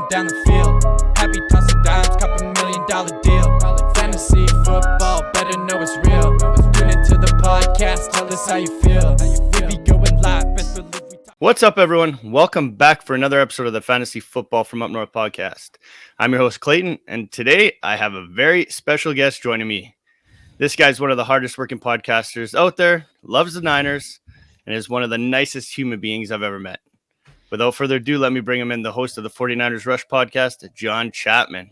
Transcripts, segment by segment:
down the field. Happy tossing dimes, couple $1 million deal. Fantasy football, better know it's real. Tune into the podcast, tell us how you feel. We be going live, best believe we talk. What's up, everyone? Welcome back for another episode of the Fantasy Football from Up North podcast. I'm your host, Clayton, and today I have a very special guest joining me. This guy's one of the hardest working podcasters out there, loves the Niners, and is one of the nicest human beings I've ever met. Without further ado, let me bring him in, the host of the 49ers Rush podcast, John Chapman.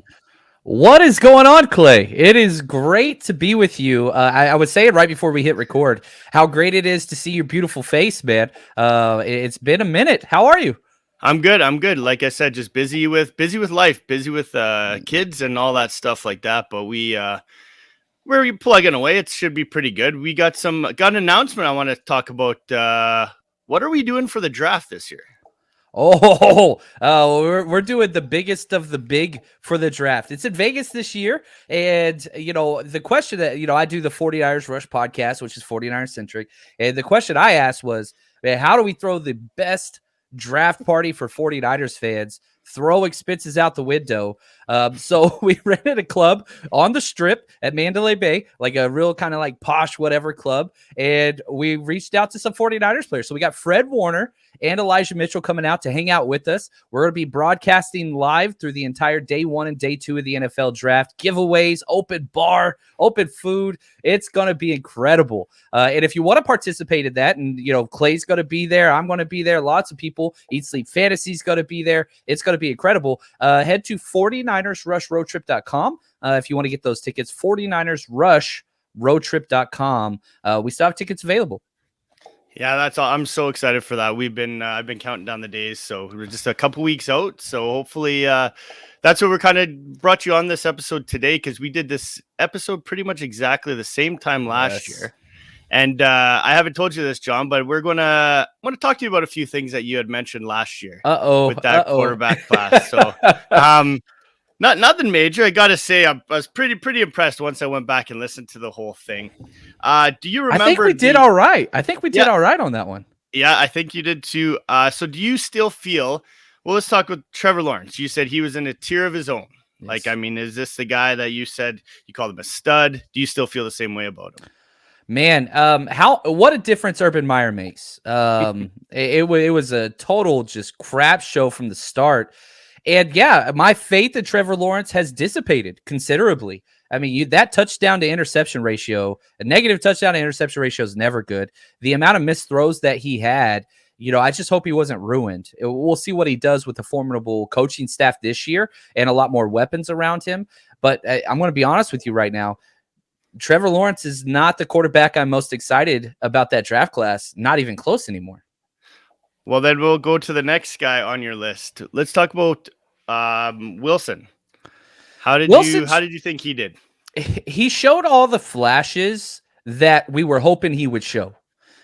What is going on, Clay? It is great to be with you. I was saying right before we hit record how great it is to see your beautiful face, man. It's been a minute. How are you? I'm good. Like I said, just busy with life, busy with kids and all that stuff like that. But we're plugging away. It should be pretty good. We got an announcement I want to talk about. What are we doing for the draft this year? We're doing the biggest of the big for the draft. It's in Vegas this year. And, the question that, I do the 49ers Rush podcast, which is 49ers centric. And the question I asked was, man, how do we throw the best draft party for 49ers fans? Throw expenses out the window. So we rented a club on the Strip at Mandalay Bay, like a real kind of like posh whatever club. And we reached out to some 49ers players. So we got Fred Warner and Elijah Mitchell coming out to hang out with us. We're going to be broadcasting live through the entire day 1 and day 2 of the NFL draft. Giveaways, open bar, open food. It's going to be incredible. And if you want to participate in that, and, Clay's going to be there, I'm going to be there, lots of people, Eat Sleep Fantasy's going to be there. It's going to be incredible. Head to 49ersrushroadtrip.com if you want to get those tickets. 49ersrushroadtrip.com. We still have tickets available. Yeah, that's all. I'm so excited for that. I've been counting down the days, so we're just a couple weeks out. So hopefully, that's what we're kind of brought you on this episode today, because we did this episode pretty much exactly the same time last year. And I haven't told you this, John, but I want to talk to you about a few things that you had mentioned last year with that quarterback class. So, nothing major. I got to say, I was pretty impressed once I went back and listened to the whole thing. Do you remember? I think we did all right. All right on that one. Yeah, I think you did too. So do you still feel, well, let's talk with Trevor Lawrence. You said he was in a tier of his own. Yes. Is this the guy that you said you called him a stud? Do you still feel the same way about him? Man, what a difference Urban Meyer makes. It was a total just crap show from the start. And yeah, my faith in Trevor Lawrence has dissipated considerably. I mean, that touchdown to interception ratio, a negative touchdown to interception ratio is never good. The amount of missed throws that he had, I just hope he wasn't ruined. We'll see what he does with the formidable coaching staff this year and a lot more weapons around him. But I'm going to be honest with you right now. Trevor Lawrence is not the quarterback I'm most excited about that draft class. Not even close anymore. Well, then we'll go to the next guy on your list. Let's talk about Wilson. How did you think he did? He showed all the flashes that we were hoping he would show.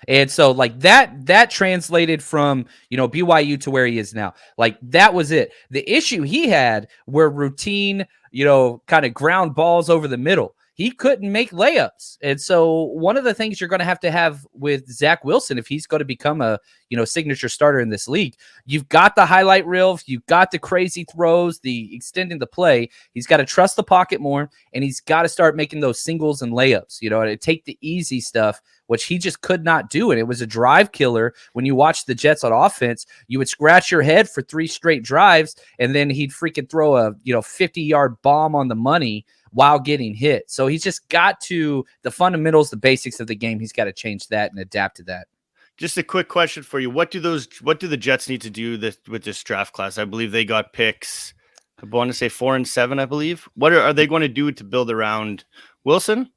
And so that translated from, BYU to where he is now. That was it. The issue he had were routine, kind of ground balls over the middle. He couldn't make layups. And so one of the things you're going to have with Zach Wilson, if he's going to become a, signature starter in this league, you've got the highlight reel, you've got the crazy throws, the extending the play. He's got to trust the pocket more, and he's got to start making those singles and layups, and take the easy stuff, which he just could not do. And it was a drive killer. When you watch the Jets on offense, you would scratch your head for 3 straight drives, and then he'd freaking throw a, 50-yard bomb on the money while getting hit. So he's just got to the fundamentals, the basics of the game. He's got to change that and adapt to that. Just a quick question for you. What do the Jets need to do with this draft class? I believe they got picks, I want to say 4 and 7, I believe. What are they going to do to build around Wilson?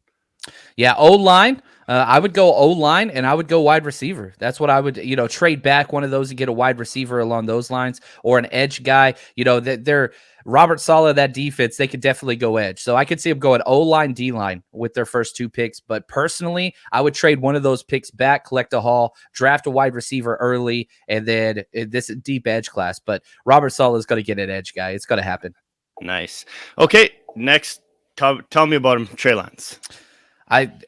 Yeah, O-line. I would go O-line, and I would go wide receiver. That's what I would, trade back one of those and get a wide receiver along those lines, or an edge guy. They're Robert Saleh, that defense, they could definitely go edge. So I could see them going O-line, D-line with their first 2 picks. But personally, I would trade one of those picks back, collect a haul, draft a wide receiver early, and then this deep edge class. But Robert Saleh is going to get an edge guy. It's going to happen. Nice. Okay, next, tell me about him, Trey Lance.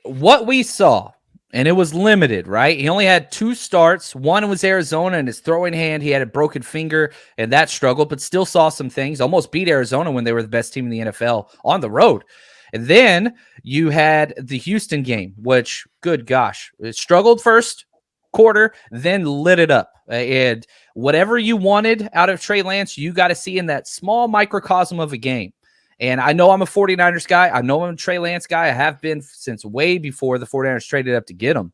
What we saw and it was limited, right? He only had 2 starts. One was Arizona, and his throwing hand, he had a broken finger, and that struggled, but still saw some things. Almost beat Arizona when they were the best team in the NFL on the road. And then you had the Houston game, which, good gosh, it struggled first quarter, then lit it up. And whatever you wanted out of Trey Lance, you got to see in that small microcosm of a game. And I know I'm a 49ers guy. I know I'm a Trey Lance guy. I have been since way before the 49ers traded up to get him.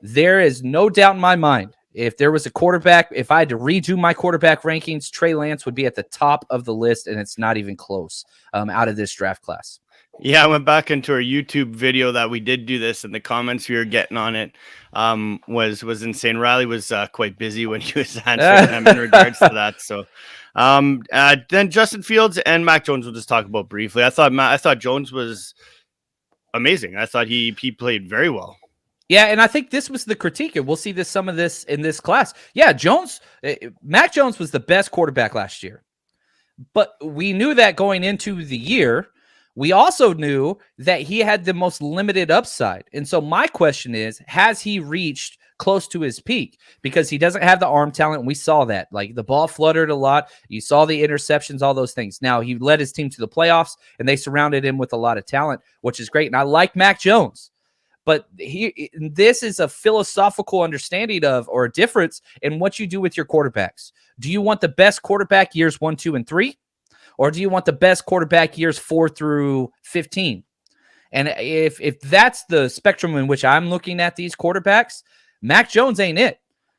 There is no doubt in my mind, if there was a quarterback, if I had to redo my quarterback rankings, Trey Lance would be at the top of the list, and it's not even close out of this draft class. Yeah, I went back into our YouTube video that we did do this, and the comments we were getting on it was insane. Riley was quite busy when he was answering them in regards to that. So then Justin Fields and Mac Jones we'll just talk about briefly. I thought Jones was amazing. I thought he played very well. Yeah, and I think this was the critique, and we'll see some of this in this class. Yeah, Mac Jones was the best quarterback last year, but we knew that going into the year. We also knew that he had the most limited upside. And so my question is, has he reached close to his peak? Because he doesn't have the arm talent. And we saw that. Like, the ball fluttered a lot. You saw the interceptions, all those things. Now, he led his team to the playoffs, and they surrounded him with a lot of talent, which is great. And I like Mac Jones. But this is a philosophical understanding of, or a difference in what you do with your quarterbacks. Do you want the best quarterback years 1, 2, and 3? Or do you want the best quarterback years 4 through 15? And if that's the spectrum in which I'm looking at these quarterbacks, Mac Jones ain't it.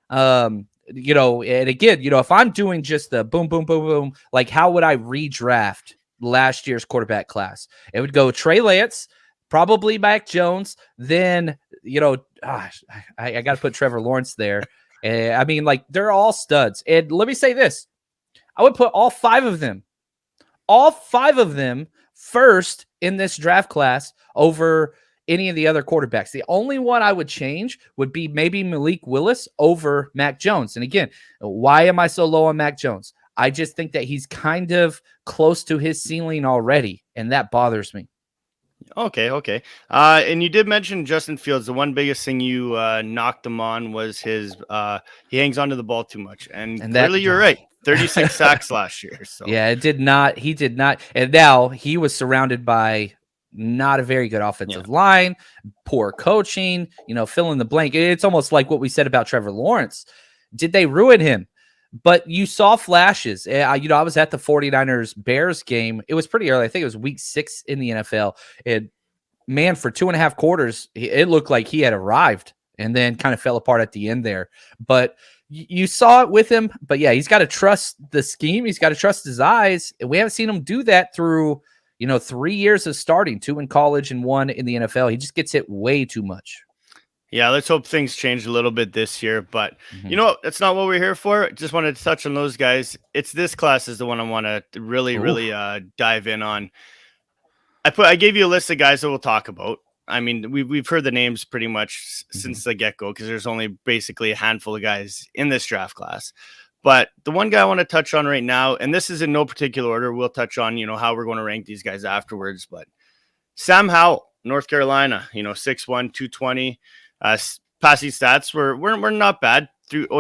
And again, if I'm doing just the boom, boom, boom, boom, like, how would I redraft last year's quarterback class? It would go Trey Lance, probably Mac Jones. Then, I got to put Trevor Lawrence there. I mean, like, they're all studs. And let me say this. I would put all 5 of them first in this draft class over any of the other quarterbacks. The only one I would change would be maybe Malik Willis over Mac Jones. And again, why am I so low on Mac Jones? I just think that he's kind of close to his ceiling already, and that bothers me. Okay. And you did mention Justin Fields. The one biggest thing you knocked him on was his he hangs onto the ball too much. And clearly you're right. 36 sacks last year. So yeah, he did not. And now he was surrounded by not a very good offensive line, poor coaching, fill in the blank. It's almost like what we said about Trevor Lawrence. Did they ruin him? But you saw flashes. I was at the 49ers Bears game. It was pretty early. I think it was week 6 in the NFL. And man, for 2.5 quarters, it looked like he had arrived and then kind of fell apart at the end there. But you saw it with him. But yeah, he's got to trust the scheme. He's got to trust his eyes. And we haven't seen him do that through, 3 years of starting, 2 in college and 1 in the NFL. He just gets hit way too much. Yeah, let's hope things change a little bit this year. But you know what? That's not what we're here for. Just wanted to touch on those guys. It's this class is the one I want to really dive in on. I gave you a list of guys that we'll talk about. I mean, we've heard the names pretty much since the get-go because there's only basically a handful of guys in this draft class. But the one guy I want to touch on right now, and this is in no particular order, we'll touch on, how we're going to rank these guys afterwards. But Sam Howell, North Carolina, 6'1", 220. Passing stats were not bad.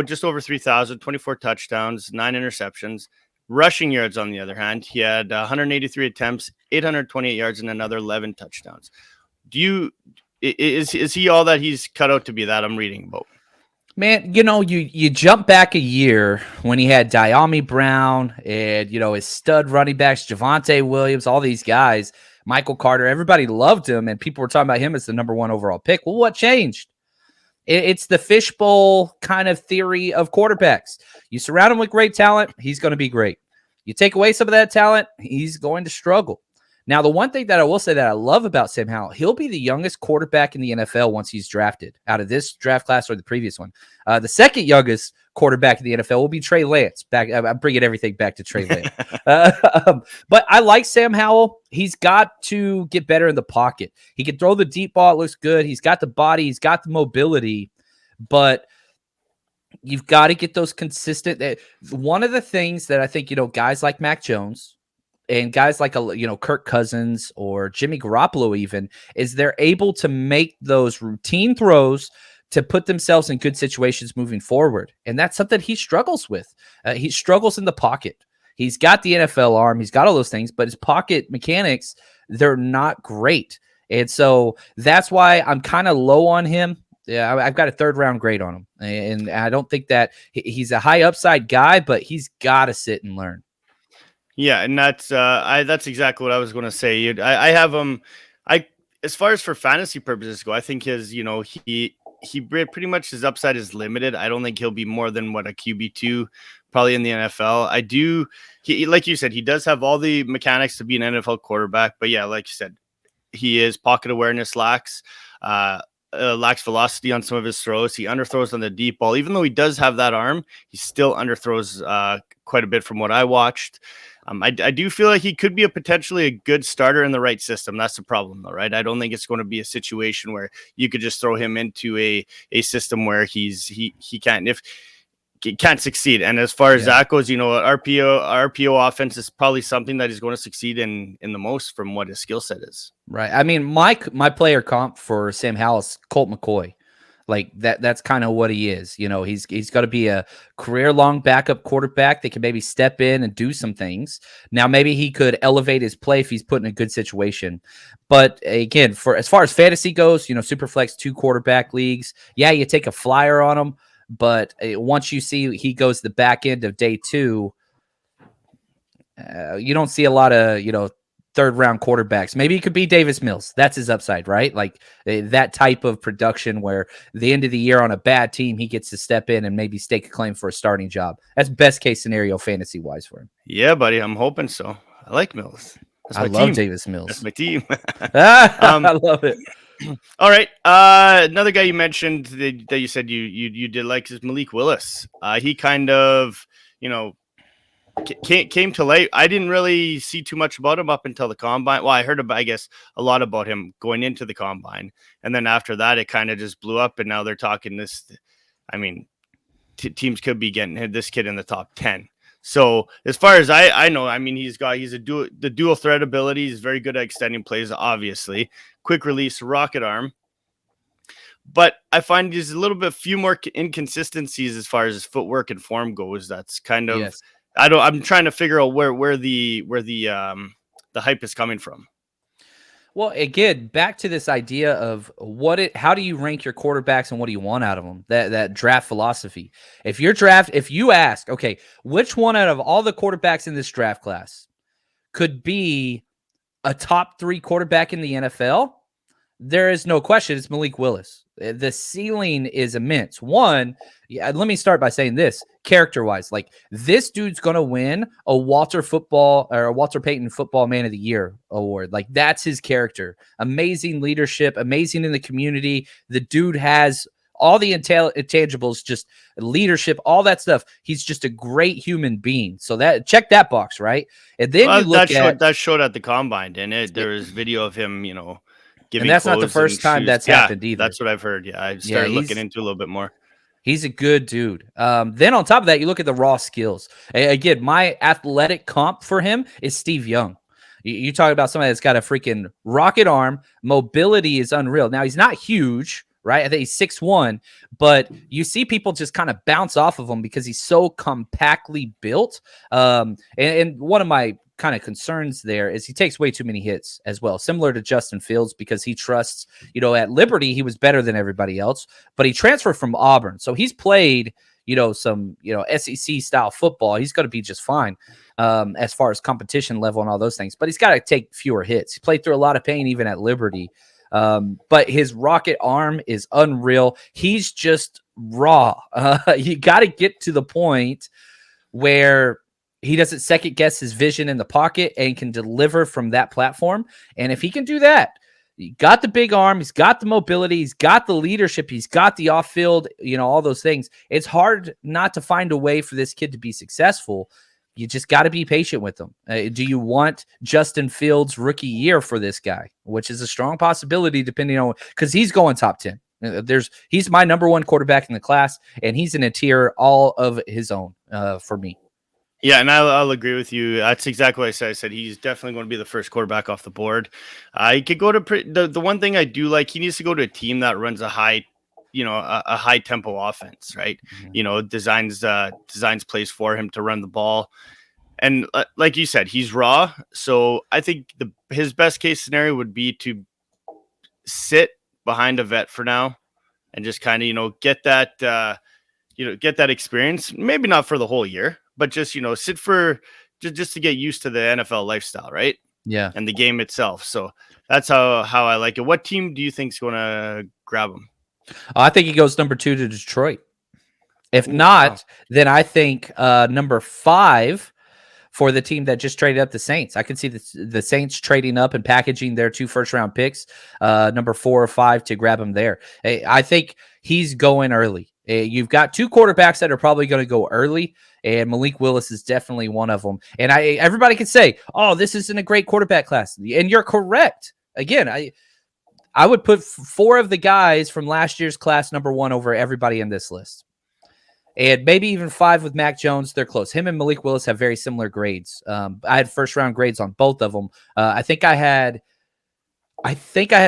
Just over 3,000, 24 touchdowns, 9 interceptions. Rushing yards, on the other hand, he had 183 attempts, 828 yards, and another 11 touchdowns. Is he all that he's cut out to be that I'm reading about? Man, you jump back a year when he had Diami Brown and, his stud running backs, Javonte Williams, all these guys, Michael Carter, everybody loved him, and people were talking about him as the number 1 overall pick. Well, what changed? It's the fishbowl kind of theory of quarterbacks. You surround him with great talent, he's going to be great. You take away some of that talent, he's going to struggle. Now, the one thing that I will say that I love about Sam Howell, he'll be the youngest quarterback in the NFL once he's drafted out of this draft class or the previous one. The second youngest quarterback in the NFL will be Trey Lance. I'm bringing everything back to Trey Lance. But I like Sam Howell. He's got to get better in the pocket. He can throw the deep ball. It looks good. He's got the body. He's got the mobility. But you've got to get those consistent. One of the things that I think, guys like Mac Jones and guys like Kirk Cousins or Jimmy Garoppolo even, is they're able to make those routine throws to put themselves in good situations moving forward. And that's something he struggles with. He struggles in the pocket. He's got the NFL arm. He's got all those things, but his pocket mechanics, they're not great. And so that's why I'm kind of low on him. Yeah, I've got a 3rd round grade on him. And I don't think that he's a high upside guy, but he's got to sit and learn. Yeah, and that's exactly what I was going to say. I have him. As far as for fantasy purposes go, I think he pretty much his upside is limited. I don't think he'll be more than what a QB2 probably in the NFL. Like you said, he does have all the mechanics to be an NFL quarterback. But yeah, like you said, he is pocket awareness lacks velocity on some of his throws. He underthrows on the deep ball. Even though he does have that arm, he still underthrows quite a bit from what I watched. I do feel like he could be potentially a good starter in the right system. That's the problem, though, right? I don't think it's going to be a situation where you could just throw him into a system where he can't succeed. And as far as that goes, RPO offense is probably something that he's going to succeed in the most from what his skill set is. Right. I mean, my player comp for Sam Howell is Colt McCoy. Like that's kind of what he is. He's got to be a career-long backup quarterback that can maybe step in and do some things. Now, maybe he could elevate his play if he's put in a good situation. But again, for as far as fantasy goes, Superflex 2 quarterback leagues, yeah, you take a flyer on him. But once you see he goes the back end of day 2, you don't see a lot of, 3rd round quarterbacks. Maybe it could be Davis Mills. That's his upside, right? Like that type of production where the end of the year on a bad team, he gets to step in and maybe stake a claim for a starting job. That's best case scenario fantasy wise for him. Yeah, buddy. I'm hoping so. I like Mills. I love Davis Mills. That's my team. I love it. All right. Another guy you mentioned that you said you did like is Malik Willis. He kind of, came to light. I didn't really see too much about him up until the combine. Well, I heard a lot about him going into the combine, and then after that, it kind of just blew up. And now they're talking this. I mean, teams could be getting this kid in the top 10. So as far as I know, I mean, the dual threat ability. He's very good at extending plays. Obviously, quick release, rocket arm. But I find there's a little bit few more inconsistencies as far as his footwork and form goes. That's kind of. Yes. I'm trying to figure out where the hype is coming from. Well, again, back to this idea of how do you rank your quarterbacks and what do you want out of them? That draft philosophy. If you ask, okay, which one out of all the quarterbacks in this draft class could be a top 3 quarterback in the NFL? There is no question. It's Malik Willis. The ceiling is immense. One, let me start by saying this, character-wise, like this dude's going to win a Walter Payton Football Man of the Year award. Like that's his character. Amazing leadership, amazing in the community. The dude has all the intangibles, just leadership, all that stuff. He's just a great human being. So check that box, right? And then that showed at the combine, didn't it? There was video of him, and that's not the first time that's happened either. That's what I've heard. Yeah, I started looking into a little bit more. He's a good dude. Then on top of that, you look at the raw skills. Again, my athletic comp for him is Steve Young. You talk about somebody that's got a freaking rocket arm. Mobility is unreal. Now, he's not huge, right? I think he's 6'1", but you see people just kind of bounce off of him because he's so compactly built. And one of my kind of concerns there is he takes way too many hits as well, similar to Justin Fields, because he trusts, at Liberty, he was better than everybody else, but he transferred from Auburn. So he's played, some, SEC style football. He's going to be just fine as far as competition level and all those things, but he's got to take fewer hits. He played through a lot of pain, even at Liberty. But his rocket arm is unreal. He's just raw. You got to get to the point where he doesn't second guess his vision in the pocket and can deliver from that platform. And if he can do that, he got the big arm, he's got the mobility, he's got the leadership, he's got the off field, all those things. It's hard not to find a way for this kid to be successful. You just got to be patient with him. Do you want Justin Fields rookie year for this guy, which is a strong possibility depending on, because he's going top 10. He's my number 1 quarterback in the class, and he's in a tier all of his own for me. Yeah, and I'll agree with you. That's exactly what I said. I said he's definitely going to be the first quarterback off the board. He could go to the one thing I do like. He needs to go to a team that runs a high, a high tempo offense, right? Mhm. Designs plays for him to run the ball, and like you said, he's raw. So I think his best case scenario would be to sit behind a vet for now and just kind of get that experience. Maybe not for the whole year, but just sit for just to get used to the NFL lifestyle, right? Yeah. And the game itself. So that's how I like it. What team do you think's going to grab him? I think he goes number 2 to Detroit. If Ooh, not, wow. then I think number 5 for the team that just traded up the Saints. I can see the Saints trading up and packaging their 2 first-round picks, number 4 or 5, to grab him there. I think he's going early. You've got 2 quarterbacks that are probably going to go early, and Malik Willis is definitely one of them. And everybody can say, "Oh, this isn't a great quarterback class," and you're correct. Again, I would put 4 of the guys from last year's class number 1 over everybody in this list. And maybe even 5 with Mac Jones. They're close. Him and Malik Willis have very similar grades. I had first-round grades on both of them. I think I had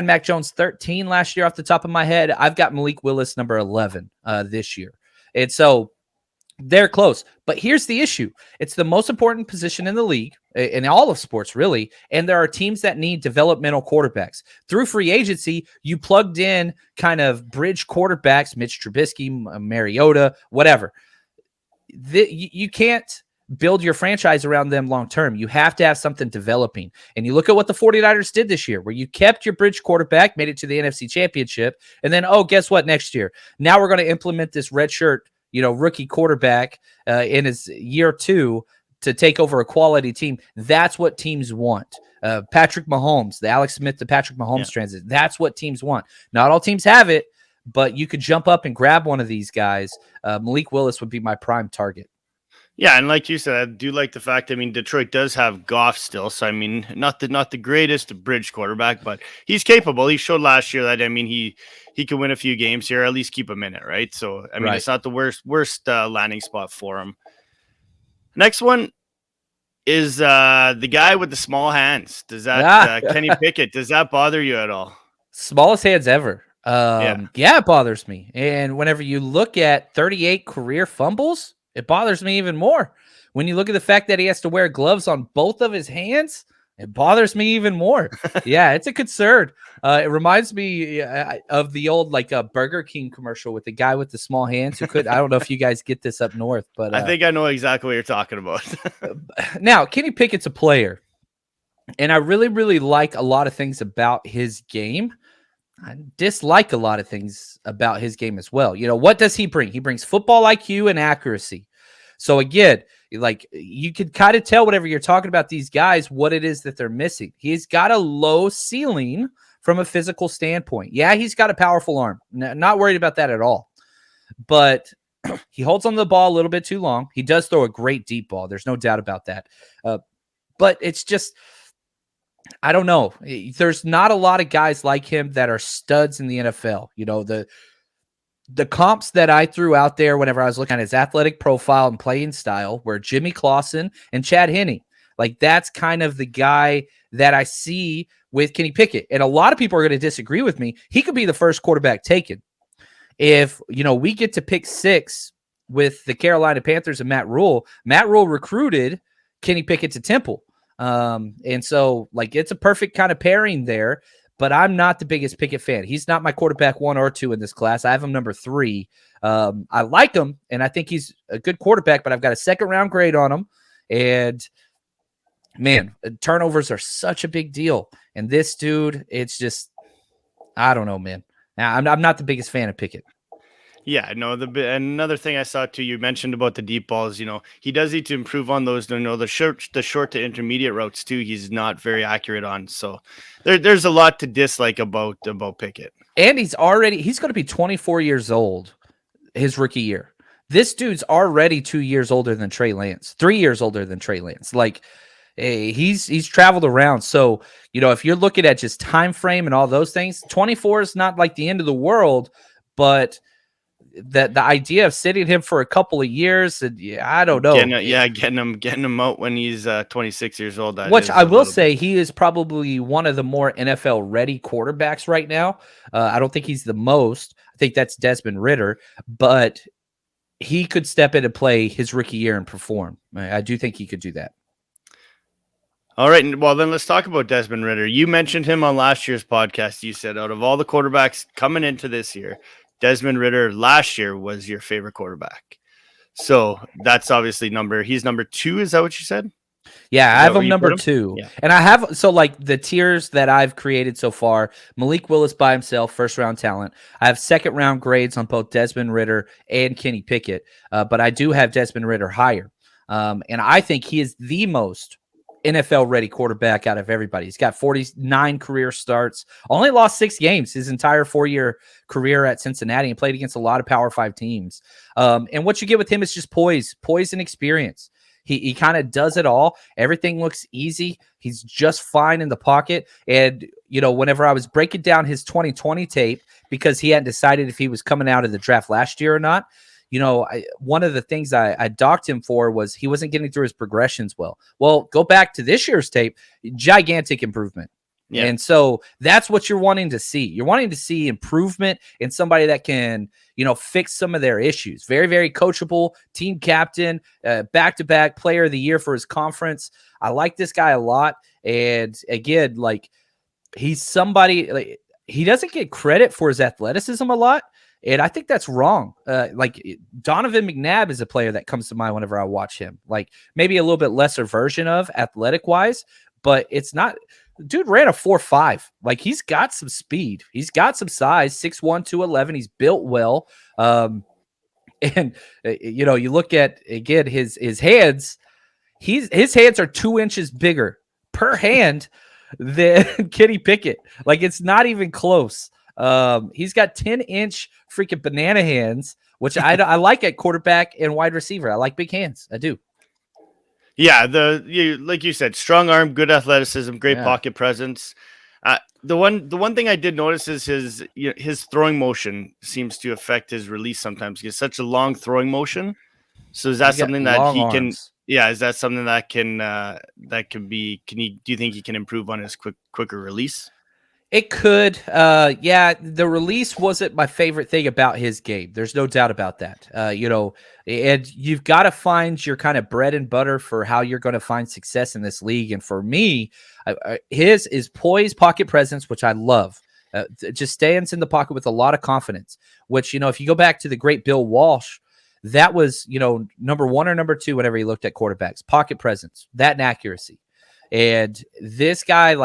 Mac Jones 13 last year off the top of my head. I've got Malik Willis number 11 this year. And so they're close. But here's the issue. It's the most important position in the league, in all of sports, really. And there are teams that need developmental quarterbacks. Through free agency, you plugged in kind of bridge quarterbacks, Mitch Trubisky, Mariota, whatever. You can't build your franchise around them long term. You have to have something developing. And you look at what the 49ers did this year, where you kept your bridge quarterback, made it to the NFC Championship, and then, guess what, next year? Now we're going to implement this redshirt, rookie quarterback in his year 2 to take over a quality team. That's what teams want. Patrick Mahomes, the Alex Smith to Patrick Mahomes transit. That's what teams want. Not all teams have it, but you could jump up and grab one of these guys. Malik Willis would be my prime target. Yeah, and like you said, I do like the fact. I mean, Detroit does have Goff still, so I mean, not the greatest bridge quarterback, but he's capable. He showed last year that he could win a few games here, at least keep him in it, right? So I mean, It's not the worst landing spot for him. Next one is the guy with the small hands. Does that Kenny Pickett? Does that bother you at all? Smallest hands ever. Yeah, it bothers me. And whenever you look at 38 career fumbles, it bothers me even more. When you look at the fact that he has to wear gloves on both of his hands, it bothers me even more. Yeah, it's a concern. It reminds me of the old Burger King commercial with the guy with the small hands who could. I don't know if you guys get this up north, but I think I know exactly what you're talking about. Now, Kenny Pickett's a player, and I really, really like a lot of things about his game. I dislike a lot of things about his game as well. What does he bring? He brings football IQ and accuracy. So again, you could kind of tell whenever you're talking about these guys, what it is that they're missing. He's got a low ceiling from a physical standpoint. Yeah, he's got a powerful arm. Not worried about that at all. But he holds on to the ball a little bit too long. He does throw a great deep ball. There's no doubt about that. But it's just, I don't know. There's not a lot of guys like him that are studs in the NFL. The comps that I threw out there whenever I was looking at his athletic profile and playing style were Jimmy Clausen and Chad Henne. That's kind of the guy that I see with Kenny Pickett. And a lot of people are going to disagree with me. He could be the first quarterback taken. If, we get to pick 6 with the Carolina Panthers and Matt Rule recruited Kenny Pickett to Temple. And so it's a perfect kind of pairing there, but I'm not the biggest Pickett fan. He's not my quarterback 1 or 2 in this class. I have him number 3. I like him and I think he's a good quarterback, but I've got a 2nd round grade on him. And man, turnovers are such a big deal. And this dude, it's just, I don't know, man. I'm not the biggest fan of Pickett. Yeah, no. Another thing I saw too, you mentioned about the deep balls. He does need to improve on those. The short to intermediate routes too. He's not very accurate on. So there's a lot to dislike about Pickett. And he's going to be 24 years old his rookie year. This dude's already 2 years older than Trey Lance, 3 years older than Trey Lance. He's traveled around. So if you're looking at just time frame and all those things, 24 is not the end of the world, but the idea of sitting him for a couple of years, and I don't know. Getting him out when he's 26 years old. Which I will say, he is probably one of the more NFL ready quarterbacks right now. I don't think he's the most. I think that's Desmond Ridder, but he could step in and play his rookie year and perform. I do think he could do that. All right. Well, then let's talk about Desmond Ridder. You mentioned him on last year's podcast. You said out of all the quarterbacks coming into this year, Desmond Ridder last year was your favorite quarterback. So that's obviously he's number 2. Is that what you said? Yeah, I have him number 2. Yeah. And I have, so like the tiers that I've created so far, Malik Willis by himself, first round talent. I have second round grades on both Desmond Ridder and Kenny Pickett. But I do have Desmond Ridder higher. And I think he is the most NFL ready quarterback out of everybody. He's got 49 career starts, only lost 6 games his entire 4-year career at Cincinnati, and played against a lot of Power 5 teams. And what you get with him is just poise and experience. He kind of does it all. Everything looks easy. He's just fine in the pocket. And, whenever I was breaking down his 2020 tape, because he hadn't decided if he was coming out of the draft last year or not, one of the things I docked him for was he wasn't getting through his progressions well. Well, go back to this year's tape, gigantic improvement. Yeah. And so that's what you're wanting to see. You're wanting to see improvement in somebody that can, fix some of their issues. Very, very coachable, team captain, back-to-back player of the year for his conference. I like this guy a lot. And again, he's somebody, he doesn't get credit for his athleticism a lot. And I think that's wrong. Donovan McNabb is a player that comes to mind whenever I watch him. Maybe a little bit lesser version of athletic-wise, but it's not. Dude ran a 4.5. He's got some speed. He's got some size. 6'1", 211. He's built well. And you look at again his hands. His hands are 2 inches bigger per hand than Kenny Pickett. It's not even close. He's got 10-inch freaking banana hands, which I like at quarterback and wide receiver. I like big hands. I do. Yeah, like you said, strong arm, good athleticism, great pocket presence. The one thing I did notice is his throwing motion seems to affect his release sometimes. He has such a long throwing motion. So is that something that he can? Yeah, is that something that can be? Do you think he can improve on his quicker release? It could. The release wasn't my favorite thing about his game. There's no doubt about that. And you've got to find your kind of bread and butter for how you're going to find success in this league. And for me, his is poise, pocket presence, which I love. Just stands in the pocket with a lot of confidence, which, if you go back to the great Bill Walsh, that was, number 1 or number 2 whenever he looked at quarterbacks, pocket presence, that and accuracy. And this guy,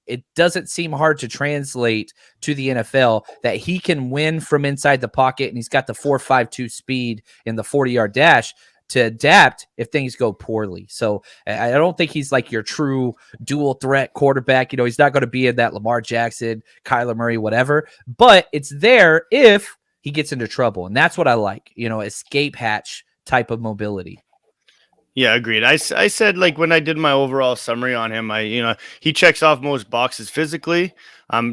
it doesn't seem hard to translate to the NFL that he can win from inside the pocket, and he's got the 4.52 speed in the 40-yard dash to adapt if things go poorly. So I don't think he's your true dual threat quarterback. He's not going to be in that Lamar Jackson, Kyler Murray, whatever, but it's there if he gets into trouble. And that's what I like, escape hatch type of mobility. Yeah, agreed. I said when I did my overall summary on him, he checks off most boxes physically.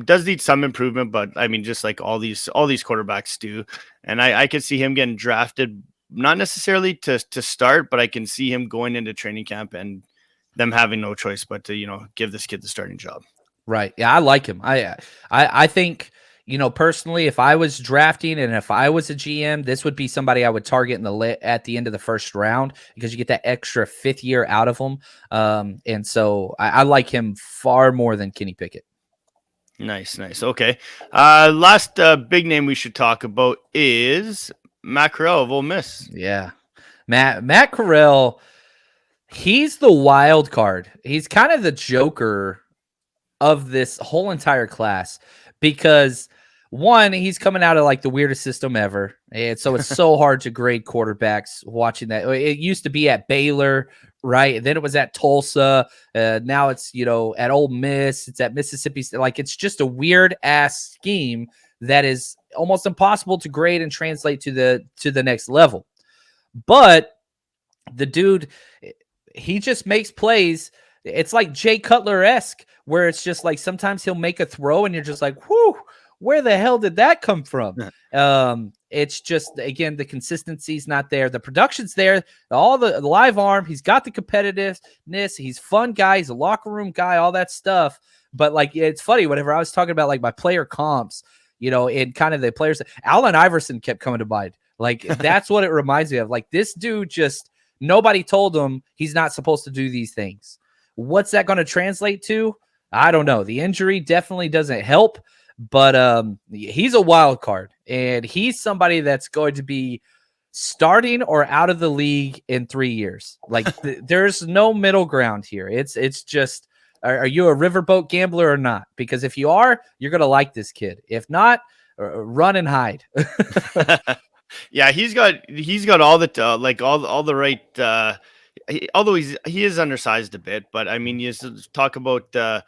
Does need some improvement, but I mean, just like all these quarterbacks do. And I could see him getting drafted, not necessarily to start, but I can see him going into training camp and them having no choice but to give this kid the starting job. Right. Yeah, I like him. I think. Personally, if I was drafting and if I was a GM, this would be somebody I would target at the end of the first round because you get that extra 5th year out of him. And so I like him far more than Kenny Pickett. Nice. Okay. Last big name we should talk about is Matt Corral of Ole Miss. Yeah. Matt Corral, he's the wild card. He's kind of the Joker of this whole entire class because one, he's coming out of the weirdest system ever. And so it's so hard to grade quarterbacks watching that. It used to be at Baylor, right? And then it was at Tulsa. Now it's, at Ole Miss. It's at Mississippi State. It's just a weird ass scheme that is almost impossible to grade and translate to the next level. But the dude, he just makes plays. It's like Jay Cutler-esque, where it's just sometimes he'll make a throw and you're just whoo, where the hell did that come from? It's just, again, the consistency's not there. The production's there. All the live arm. He's got the competitiveness. He's a fun guy. He's a locker room guy, all that stuff. But, like, it's funny, whenever I was talking about, like, my player comps, you know, and kind of the players, Allen Iverson kept coming to mind. Like, that's what it reminds me of. Like, this dude just, nobody told him he's not supposed to do these things. What's that going to translate to? I don't know. The injury definitely doesn't help, but he's a wild card, and he's somebody that's going to be starting or out of the league in 3 years. Like, there's no middle ground here. It's just, are you a riverboat gambler or not? Because if you are, you're going to like this kid. If not, run and hide. Yeah, he's got all the like all the right. Although he is undersized a bit, but I mean, you talk about the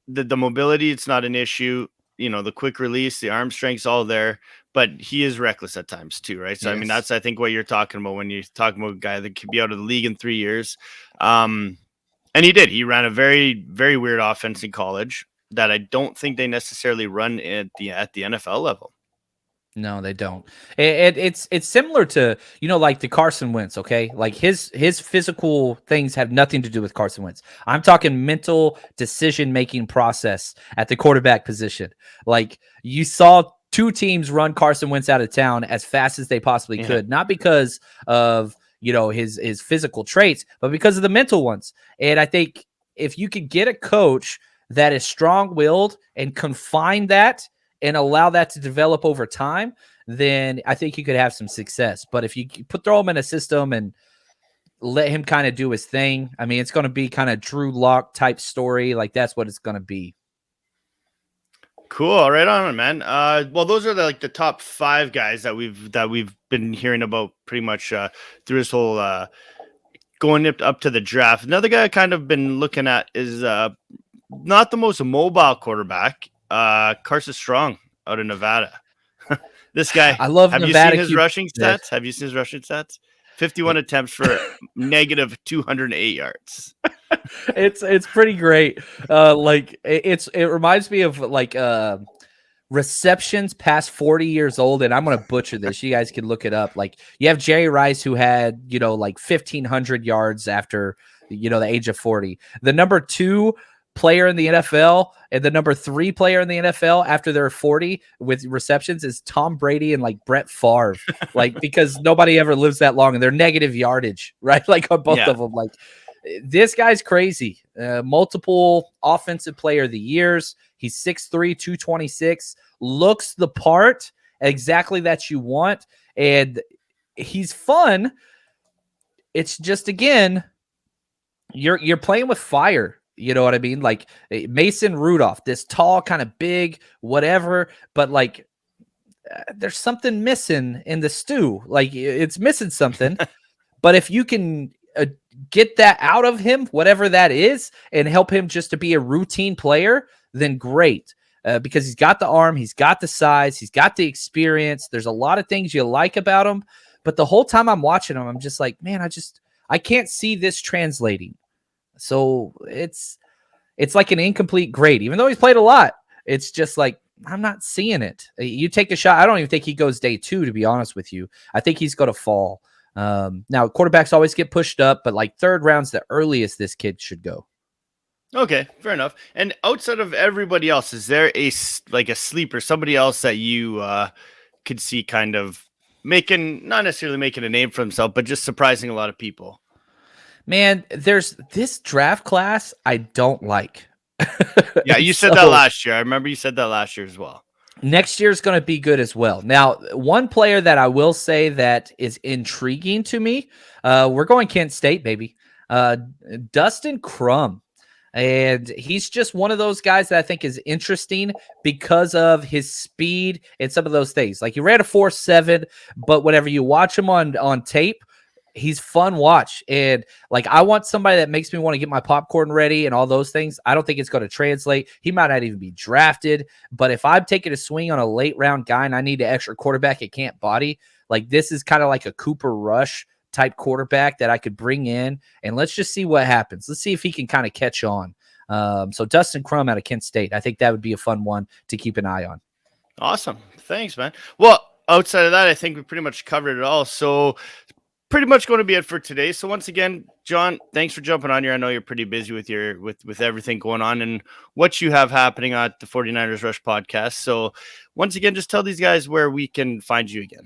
mobility. It's not an issue. You know, the quick release, the arm strength's all there, but he is reckless at times too, right? So, yes. I mean, that's, I think, what you're talking about when you're talking about a guy that could be out of the league in 3 years. And he did. He ran a very, very weird offense in college that I don't think they necessarily run at the NFL level. No, they don't. It's similar to, you know, like the Carson Wentz, okay? Like his physical things have nothing to do with Carson Wentz. I'm talking mental decision-making process at the quarterback position. Like, you saw 2 teams run Carson Wentz out of town as fast as they possibly could, not because of, you know, his physical traits, but because of the mental ones. And I think if you could get a coach that is strong-willed and confine that and allow that to develop over time, then I think you could have some success. But if you throw him in a system and let him kind of do his thing, I mean, it's going to be kind of Drew Lock type story. Like, that's what it's going to be. Cool. Right on, man. Well, those are the top 5 guys that we've been hearing about pretty much through this whole going up to the draft. Another guy I kind of been looking at is not the most mobile quarterback, Carson Strong out of Nevada. This guy, I love Have Nevada. You seen his rushing stats? Have you seen his rushing stats? 51 attempts for negative 208 yards. It's pretty great. Like, it reminds me of like receptions past 40 years old, and I'm gonna butcher this. You guys can look it up. Like, you have Jerry Rice, who had, you know, like 1,500 yards after, you know, the age of 40. The number 2 player in the NFL and the number 3 player in the NFL after they're 40 with receptions is Tom Brady and like Brett Favre, like, because nobody ever lives that long, and they're negative yardage, right? Like, on both of them. Like, this guy's crazy. Multiple offensive player of the years. He's 6'3", 226, looks the part exactly that you want, and he's fun. It's just, again, you're playing with fire. You know what I mean? Like, Mason Rudolph, this tall, kind of big, whatever, but like, there's something missing in the stew. Like, it's missing something. But if you can get that out of him, whatever that is, and help him just to be a routine player, then great. Because he's got the arm, he's got the size, he's got the experience. There's a lot of things you like about him. But the whole time I'm watching him, I'm just like, man, I can't see this translating. So it's like an incomplete grade, even though he's played a lot. It's just like, I'm not seeing it. You take a shot. I don't even think he goes day 2, to be honest with you. I think he's going to fall. Now, quarterbacks always get pushed up, but like 3rd round's the earliest this kid should go. Okay, fair enough. And outside of everybody else, is there a sleeper, somebody else that you could see kind of not necessarily making a name for himself, but just surprising a lot of people? Man, there's this draft class I don't like. Yeah, you said that last year. I remember you said that last year as well. Next year's going to be good as well. Now, one player that I will say that is intriguing to me, we're going Kent State, baby. Dustin Crum. And he's just one of those guys that I think is interesting because of his speed and some of those things. Like, he ran a 4.7, but whenever you watch him on tape, he's fun watch. And like, I want somebody that makes me want to get my popcorn ready and all those things. I don't think it's going to translate. He might not even be drafted, but if I'm taking a swing on a late round guy and I need an extra quarterback at can't body, like, this is kind of like a Cooper Rush type quarterback that I could bring in, and let's just see what happens. Let's see if he can kind of catch on. So Dustin Crum out of Kent State, I think that would be a fun one to keep an eye on. Awesome. Thanks, man. Well, outside of that, I think we pretty much covered it all. So pretty much going to be it for today. So once again, John, thanks for jumping on here. I know you're pretty busy with with everything going on and what you have happening at the 49ers Rush podcast. So once again, just tell these guys where we can find you again.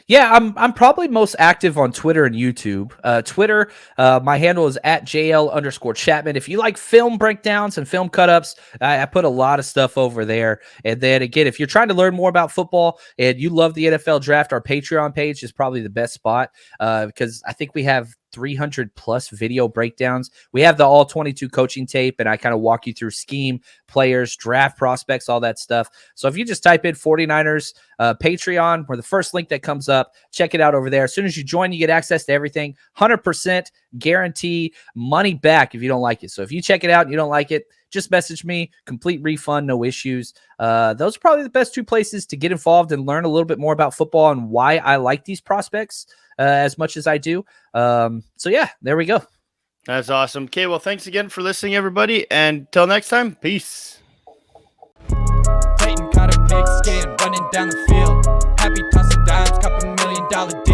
Yeah, I'm probably most active on Twitter and YouTube. Twitter, my handle is at JL_Chapman. If you like film breakdowns and film cut-ups, I put a lot of stuff over there. And then again, if you're trying to learn more about football and you love the NFL draft, our Patreon page is probably the best spot because I think we have 300 plus video breakdowns. We have the all 22 coaching tape, and I kind of walk you through scheme, players, draft prospects, all that stuff. So if you just type in 49ers Patreon, or the first link that comes up, check it out over there. As soon as you join, you get access to everything. 100% guarantee money back if you don't like it. So if you check it out and you don't like it, just message me, complete refund, no issues. Those are probably the best two places to get involved and learn a little bit more about football and why I like these prospects as much as I do. So yeah, there we go. That's awesome. Okay, well, thanks again for listening, everybody. And till next time, peace. Clayton caught a big skin running down the field. Happy tossing dimes, $2 million deal.